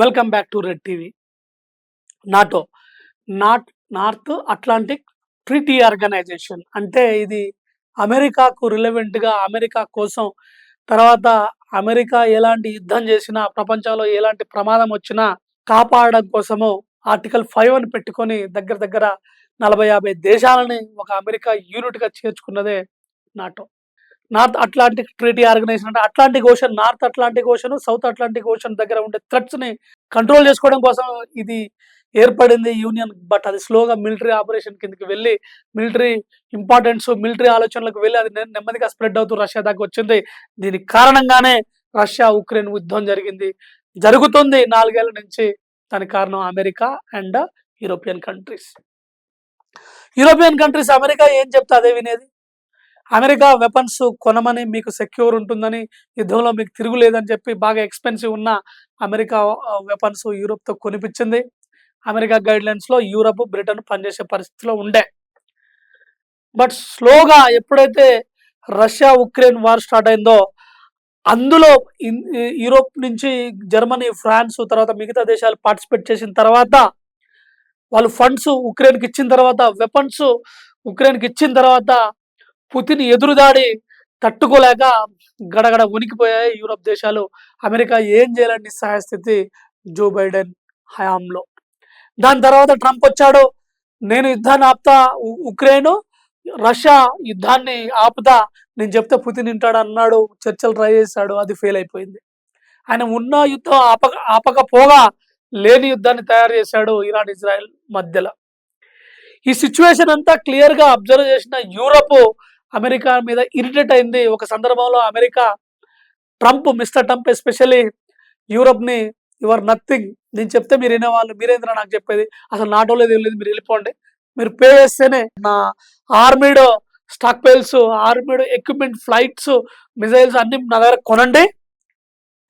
Welcome back to red TV. NATO North Atlantic Treaty Organization అంటే ఇది అమెరికాకు రిలవెంట్గా America కోసం, తర్వాత అమెరికా ఎలాంటి యుద్ధం చేసినా, ప్రపంచంలో ఎలాంటి ప్రమాదం వచ్చినా కాపాడడం కోసము ఆర్టికల్ 5 అని పెట్టుకొని దగ్గర దగ్గర 40-50 దేశాలని ఒక అమెరికా యూనిట్గా చేర్చుకున్నదే NATO. North Atlantic Treaty Organization అంటే Atlantic Ocean, North Atlantic Ocean, South Atlantic Ocean దగ్గర ఉండే థ్రెట్స్ ని కంట్రోల్ చేసుకోవడం కోసం ఇది ఏర్పడింది యూనియన్. బట్ అది స్లోగా మిలిటరీ ఆపరేషన్ కిందకి వెళ్ళి, మిలిటరీ ఇంపార్టెన్స్, మిలిటరీ ఆలోచనలకు వెళ్ళి అది నెమ్మదిగా స్ప్రెడ్ అవుతూ రష్యా దాకా వచ్చింది. దీనికి కారణంగానే రష్యా ఉక్రెయిన్ యుద్ధం జరుగుతుంది 4 ఏళ్ల నుంచి. దానికి కారణం America and European countries. America ఏం చెప్తే అదే వినేది. అమెరికా వెపన్స్ కొనమని, మీకు సెక్యూర్ ఉంటుందని, యుద్ధంలో మీకు తిరుగులేదని చెప్పి బాగా ఎక్స్పెన్సివ్ ఉన్న అమెరికా వెపన్స్ యూరోప్తో కొనిపించింది. అమెరికా గైడ్లైన్స్లో యూరప్, బ్రిటన్ పనిచేసే పరిస్థితిలో ఉండే. బట్ స్లోగా ఎప్పుడైతే రష్యా ఉక్రెయిన్ వార్ స్టార్ట్ అయిందో, అందులో యూరోప్ నుంచి జర్మనీ, ఫ్రాన్స్, తర్వాత మిగతా దేశాలు పార్టిసిపేట్ చేసిన తర్వాత, వాళ్ళు ఫండ్స్ ఉక్రెయిన్కి ఇచ్చిన తర్వాత, వెపన్స్ ఉక్రెయిన్కి ఇచ్చిన తర్వాత, పుతిన్ ఎదురుదాడి తట్టుకోలేక గడగడ ఉనికిపోయాయి యూరోప్ దేశాలు. అమెరికా ఏం చేయాలని నిస్సహాయ స్థితి జో బైడెన్ హయాంలో. దాని తర్వాత ట్రంప్ వచ్చాడు, నేను యుద్ధాన్ని ఆపుతా, ఉక్రెయిన్ రష్యా యుద్ధాన్ని ఆపుతా, నేను చెప్తే పుతిన్ వింటాడు అన్నాడు. చర్చలు ట్రై చేశాడు, అది ఫెయిల్ అయిపోయింది. ఆయన ఉన్న యుద్ధం ఆపకపోగా లేని యుద్ధాన్ని తయారు చేశాడు ఇరాన్ ఇజ్రాయెల్ మధ్యలో. ఈ సిచ్యువేషన్ అంతా క్లియర్ గా అబ్జర్వ్ చేసిన యూరప్ అమెరికా మీద ఇరిటేట్ అయింది. ఒక సందర్భంలో America mister Trump especially Europe ని, యువర్ నథింగ్, నేను చెప్తే మీరు వినేవాళ్ళు, మీరేంద్ర నాకు చెప్పేది, అసలు నాటోలో లేదు, మీరు వెళ్ళిపోండి, మీరు పే చేస్తేనే నా armed stock piles, armed equipment, flights, missiles అన్ని నా దగ్గర కొనండి,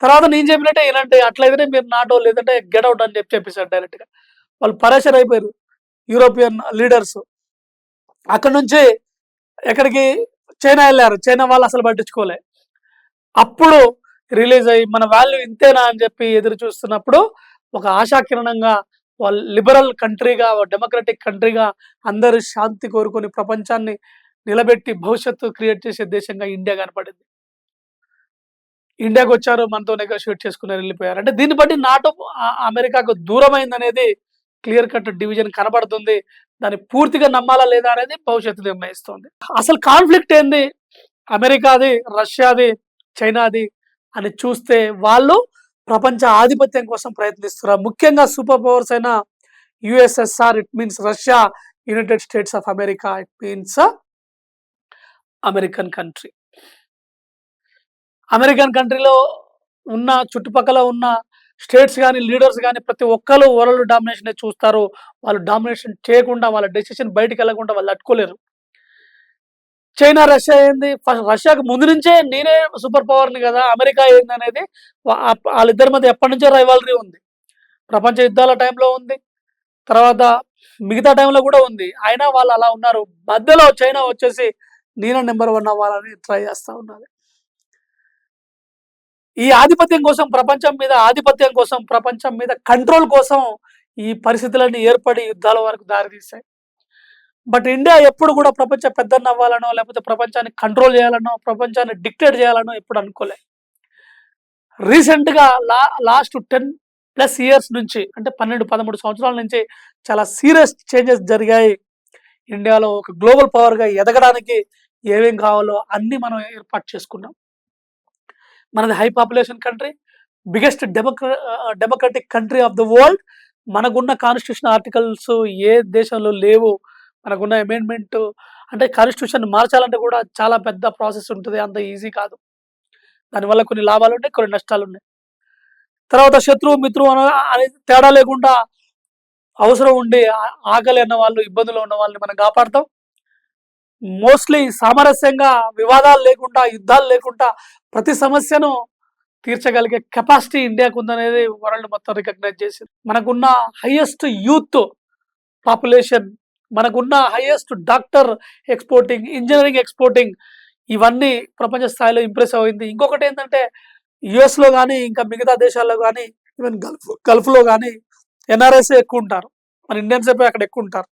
తర్వాత నేను చెప్పినట్టే వినండి, అట్లయితేనే మీరు నాటో, లేదంటే గెట్ అవుట్ అని చెప్పేశారు డైరెక్ట్ గా. వాళ్ళు పరేషర్ అయిపోయారు యూరోపియన్ లీడర్స్. అక్కడ నుంచి ఎక్కడికి చైనా వెళ్ళారు. చైనా వాళ్ళు అసలు పట్టించుకోలే. అప్పుడు రిలీజ్ అయ్యి మన వాల్యూ ఇంతేనా అని చెప్పి ఎదురు చూస్తున్నప్పుడు ఒక ఆశాకిరణంగా, వాళ్ళు లిబరల్ కంట్రీగా, డెమోక్రటిక్ కంట్రీగా, అందరూ శాంతి కోరుకొని ప్రపంచాన్ని నిలబెట్టి భవిష్యత్తు క్రియేట్ చేసే దేశంగా ఇండియా కనపడింది. ఇండియాకి వచ్చారు, మనతో నెగోషియేట్ చేసుకుని వెళ్ళిపోయారు. అంటే దీన్ని బట్టి నాటో అమెరికాకు దూరమైంది అనేది క్లియర్ కట్ డివిజన్ కనబడుతుంది. దాన్ని పూర్తిగా నమ్మాలా లేదా అనేది భవిష్యత్తు నిర్ణయిస్తుంది. అసలు కాన్ఫ్లిక్ట్ ఏంది, అమెరికాది, రష్యాది, చైనాది అని చూస్తే వాళ్ళు ప్రపంచ ఆధిపత్యం కోసం ప్రయత్నిస్తున్నారు. ముఖ్యంగా సూపర్ పవర్స్ అయిన USSR, it means Russia, United states of America, it means American country. American కంట్రీలో ఉన్న చుట్టుపక్కల ఉన్న స్టేట్స్ కానీ, లీడర్స్ కానీ ప్రతి ఒక్కరు వరల్డ్ డామినేషన్ చూస్తారు. వాళ్ళు డామినేషన్ చేయకుండా, వాళ్ళ డెసిషన్ బయటకు వెళ్ళకుండా వాళ్ళు తట్టుకోలేరు. చైనా, రష్యా ఏంది, రష్యాకు ముందు నుంచే నేనే సూపర్ పవర్ని కదా, అమెరికా ఏంది అనేది వాళ్ళిద్దరి మధ్య ఎప్పటి నుంచో రైవాలరీ ఉంది. ప్రపంచ యుద్ధాల టైంలో ఉంది, తర్వాత మిగతా టైంలో కూడా ఉంది. అయినా వాళ్ళు అలా ఉన్నారు. మధ్యలో చైనా వచ్చేసి నేనే నెంబర్ 1 అవ్వాలని ట్రై చేస్తూ ఉన్నారు. ఈ ఆధిపత్యం కోసం, ప్రపంచం మీద కంట్రోల్ కోసం ఈ పరిస్థితులన్నీ ఏర్పడి యుద్ధాల వరకు దారితీస్తాయి. బట్ ఇండియా ఎప్పుడు కూడా ప్రపంచ పెద్దన్న అవ్వాలనో, లేకపోతే ప్రపంచాన్ని కంట్రోల్ చేయాలనో, ప్రపంచాన్ని డిక్టేట్ చేయాలనో ఎప్పుడు అనుకోలే. రీసెంట్గా లాస్ట్ 10+ ఇయర్స్ నుంచి, అంటే 12-13 సంవత్సరాల నుంచి చాలా సీరియస్ చేంజెస్ జరిగాయి. ఇండియాలో ఒక గ్లోబల్ పవర్గా ఎదగడానికి ఏమేం కావాలో అన్ని మనం ఏర్పాటు చేసుకున్నాం. మనది high population country, biggest democratic country of the world. మనకున్న కాన్స్టిట్యూషన్ ఆర్టికల్స్ ఏ దేశంలో లేవు. మనకున్న అమెండ్మెంట్, అంటే కాన్స్టిట్యూషన్ మార్చాలంటే కూడా చాలా పెద్ద ప్రాసెస్ ఉంటుంది, అంత ఈజీ కాదు. దానివల్ల కొన్ని లాభాలు ఉన్నాయి, కొన్ని నష్టాలు ఉన్నాయి. తర్వాత శత్రువు మిత్రువు అనే తేడా లేకుండా, అవసరం ఉండి ఆకలి అన్న వాళ్ళు, ఇబ్బందులు ఉన్న వాళ్ళని మనం కాపాడతాం. మోస్ట్లీ సామరస్యంగా, వివాదాలు లేకుండా, యుద్ధాలు లేకుండా ప్రతి సమస్యను తీర్చగలిగే కెపాసిటీ ఇండియాకు ఉందనేది వరల్డ్ మొత్తం రికగ్నైజ్ చేసింది. మనకున్న హైయెస్ట్ యూత్ పాపులేషన్, మనకున్న highest doctor exporting, engineering exporting, ఇవన్నీ ప్రపంచ స్థాయిలో ఇంప్రెస్ అయింది. ఇంకొకటి ఏంటంటే యుఎస్లో కానీ, ఇంకా మిగతా దేశాల్లో కానీ ఈవెన్ గల్ఫ్‌లో గాని ఎన్ఆర్ఐసే ఎక్కువుంటారు. మన ఇండియన్సే పోయి అక్కడ ఎక్కువుంటారు.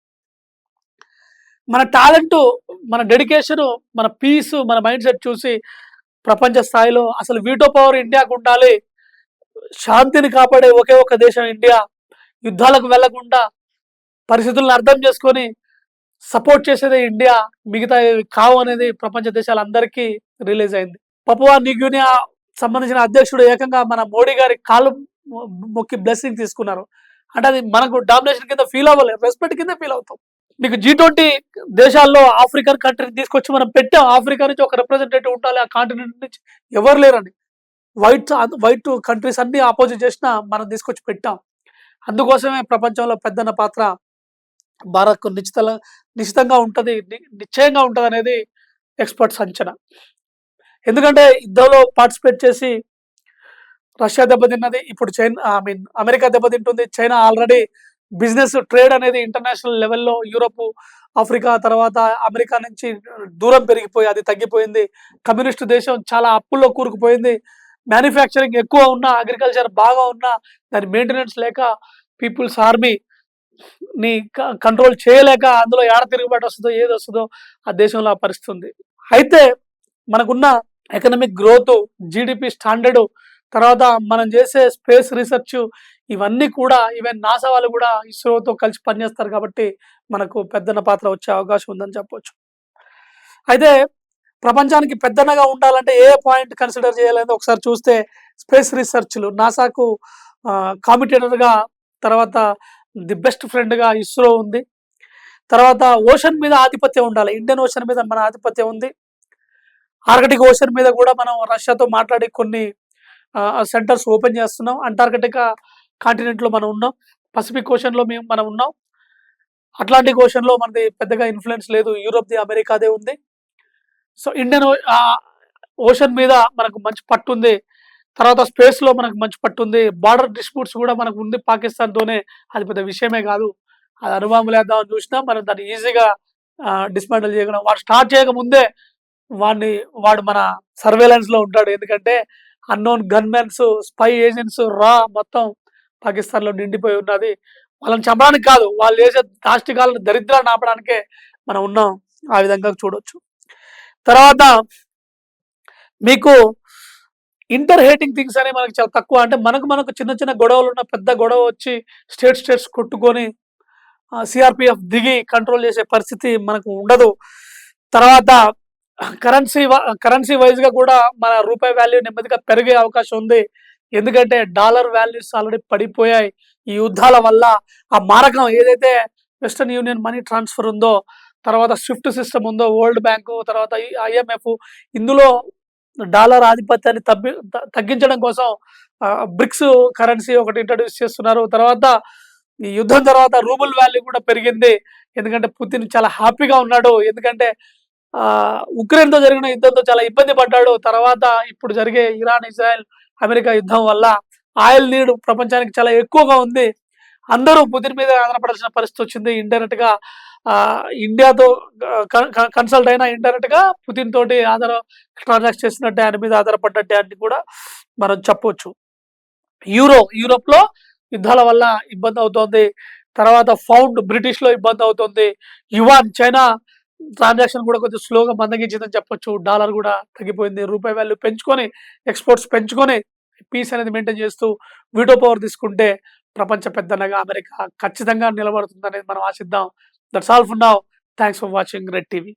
మన టాలెంటు, మన డెడికేషను, మన పీసు, మన మైండ్ సెట్ చూసి ప్రపంచ స్థాయిలో అసలు వీటో పవర్ ఇండియాకుండాలి. శాంతిని కాపాడే ఒకే ఒక్క దేశం ఇండియా. యుద్ధాలకు వెళ్ళకుండా పరిస్థితులను అర్థం చేసుకొని సపోర్ట్ చేసేదే ఇండియా. మిగతావి కావు అనేది ప్రపంచ దేశాలందరికీ రిలీజ్ అయింది. పపువా న్యూగినియా సంబంధించిన అధ్యక్షుడు ఏకంగా మన మోడీ గారి కాళ్ళు మొక్కి బ్లెస్సింగ్ తీసుకున్నారు. అంటే అది మనకు డామినేషన్ కింద ఫీల్ అవ్వలేదు. రెస్పెక్ట్ కింద ఫీల్ అవుతాం. మీకు G20 దేశాల్లో ఆఫ్రికన్ కంట్రీని తీసుకొచ్చి మనం పెట్టాం. ఆఫ్రికా నుంచి ఒక రిప్రజెంటేటివ్ ఉండాలి. ఆ కాంటినెంట్ నుంచి ఎవరు లేరండి. వైట్ కంట్రీస్ అన్ని అపోజిట్ చేసినా మనం తీసుకొచ్చి పెట్టాం. అందుకోసమే ప్రపంచంలో పెద్దన్న పాత్ర భారత్‌కు నిశ్చితంగా ఉంటది. నిశ్చయంగా ఉంటదనేది ఎక్స్‌పర్ట్స్ అంచనా. ఎందుకంటే యుద్ధంలో పార్టిసిపేట్ చేసి రష్యా దెబ్బతిన్నది. ఇప్పుడు అమెరికా దెబ్బతింటుంది. చైనా ఆల్రెడీ బిజినెస్ ట్రేడ్ అనేది ఇంటర్నేషనల్ లెవెల్‌లో యూరోప్, ఆఫ్రికా తర్వాత అమెరికా నుంచి దూరం పెరిగిపోయి అది తగ్గిపోయింది. కమ్యూనిస్ట్ దేశం చాలా అప్పుల్లో కూరుకుపోయింది. మ్యానుఫ్యాక్చరింగ్ ఎక్కువ ఉన్నా, అగ్రికల్చర్ బాగా ఉన్నా దాని మెయింటెనెన్స్ లేక పీపుల్స్ ఆర్మీని కంట్రోల్ చేయలేక అందులో ఏడ తిరుగుబాటు వస్తదో, ఏదొస్తదో ఆ దేశంలో ఆ పరిస్థితి ఉంది. అయితే మనకున్న ఎకనామిక్ గ్రోత్, జీడీపీ స్టాండర్డ్, తర్వాత మనం చేసే స్పేస్ రీసెర్చ్ ఇవన్నీ కూడా ఈవెన్ నాసా వాళ్ళు కూడా ఇస్రోతో కలిసి పనిచేస్తారు కాబట్టి మనకు పెద్దన్న పాత్ర వచ్చే అవకాశం ఉందని చెప్పొచ్చు. అయితే ప్రపంచానికి పెద్దన్నగా ఉండాలంటే ఏ పాయింట్ కన్సిడర్ చేయాలని ఒకసారి చూస్తే స్పేస్ రీసెర్చ్‌లు నాసాకు కాంపిటీటర్‌గా, తర్వాత ది బెస్ట్ ఫ్రెండ్‌గా ఇస్రో ఉంది. తర్వాత ఓషన్ మీద ఆధిపత్యం ఉండాలి. ఇండియన్ ఓషన్ మీద మన ఆధిపత్యం ఉంది. ఆర్కిటిక్ ఓషన్ మీద కూడా మనం రష్యాతో మాట్లాడి కొన్ని సెంటర్స్ ఓపెన్ చేస్తున్నాం. అంటార్కిటికా కాంటినెంట్‌లో మనం ఉన్నాం. పసిఫిక్ ఓషన్‌లో మనం ఉన్నాం. అట్లాంటిక్ ఓషన్‌లో మనది పెద్దగా ఇన్‌ఫ్లూయెన్స్ లేదు. యూరోప్‌ది, అమెరికాదే ఉంది. సో, ఇండియన్ ఓషన్ మీద మనకు మంచి పట్టుంది. తర్వాత స్పేస్‌లో మనకు మంచి పట్టుంది. బార్డర్ డిస్ప్యూట్స్ కూడా మనకు ఉంది పాకిస్తాన్‌తోనే. అది పెద్ద విషయమే కాదు. అది అణుబాంబులేద్దామని చూసినా మనం దాన్ని ఈజీగా డిస్మాంటిల్ చేయగలం. వాడు స్టార్ట్ చేయకముందే వాడు మన సర్వేలెన్స్‌లో ఉంటాడు. ఎందుకంటే అన్నోన్ గన్‌మెన్స్, స్పై ఏజెంట్స్ మొత్తం పాకిస్తాన్‌లో నిండిపోయి ఉన్నది. వాళ్ళని చంపడానికి కాదు, వాళ్ళు చేసే దాష్టికాలను, దరిద్రాన్ని ఆపడానికే మనం ఉన్నాం. ఆ విధంగా చూడొచ్చు. తర్వాత మీకు ఇంటర్ హేటింగ్ థింగ్స్ అనేవి మనకు చాలా తక్కువ. అంటే మనకు చిన్న చిన్న గొడవలున్న పెద్ద గొడవ వచ్చి స్టేట్స్ కొట్టుకొని సిఆర్‌పిఎఫ్ దిగి కంట్రోల్ చేసే పరిస్థితి మనకు ఉండదు. తర్వాత కరెన్సీ వైస్‌గా కూడా మన రూపాయి వాల్యూ నెమ్మదిగా పెరిగే అవకాశం ఉంది. ఎందుకంటే డాలర్ వాల్యూస్ ఆల్రెడీ పడిపోయాయి. ఈ యుద్ధాల వల్ల ఆ మారకం ఏదైతే వెస్టర్న్ యూనియన్ మనీ ట్రాన్స్ఫర్ ఉందో, తర్వాత స్విఫ్ట్ సిస్టమ్ ఉందో, వరల్డ్ బ్యాంకు, తర్వాత ఐఎంఎఫ్, ఇందులో డాలర్ ఆధిపత్యాన్ని తగ్గించడం కోసం బ్రిక్స్ కరెన్సీ ఒకటి ఇంట్రడ్యూస్ చేస్తున్నారు. తర్వాత ఈ యుద్ధం తర్వాత రూబుల్ వాల్యూ కూడా పెరిగింది. ఎందుకంటే పుతిన్ చాలా హ్యాపీగా ఉన్నాడు. ఎందుకంటే ఉక్రెయిన్‌తో జరిగిన యుద్ధంతో చాలా ఇబ్బంది పడ్డాడు. తర్వాత ఇప్పుడు జరిగే ఇరాన్, ఇజ్రాయెల్, అమెరికా యుద్ధం వల్ల ఆయిల్ నీడ్ ప్రపంచానికి చాలా ఎక్కువగా ఉంది. అందరూ పుతిన్ మీద ఆధారపడాల్సిన పరిస్థితి వచ్చింది. ఇండైరెక్ట్‌గా ఇండియాతో కన్సల్ట్ అయినా ఇండైరెక్ట్‌గా పుతిన్ తోటి ట్రాన్సాక్ట్ చేసినట్టే, ఆయన మీద ఆధారపడ్డట్టే అని కూడా మనం చెప్పొచ్చు. యూరోప్‌లో యుద్ధాల వల్ల ఇబ్బంది అవుతోంది. తర్వాత పౌండ్ బ్రిటిష్‌లో ఇబ్బంది అవుతుంది. యువాన్ చైనా ట్రాన్సాక్షన్ కూడా కొంచెం స్లోగా మందగించిందని చెప్పొచ్చు. డాలర్ కూడా తగ్గిపోయింది. రూపాయి వాల్యూ పెంచుకొని, ఎక్స్‌పోర్ట్స్ పెంచుకొని, పీస్ అనేది మెయింటైన్ చేస్తూ వీటో పవర్ తీసుకుంటే ప్రపంచ పెద్దన్నగా అమెరికా ఖచ్చితంగా నిలబడుతుందనేది మనం ఆశిద్దాం. That's all for now. Thanks for watching red TV.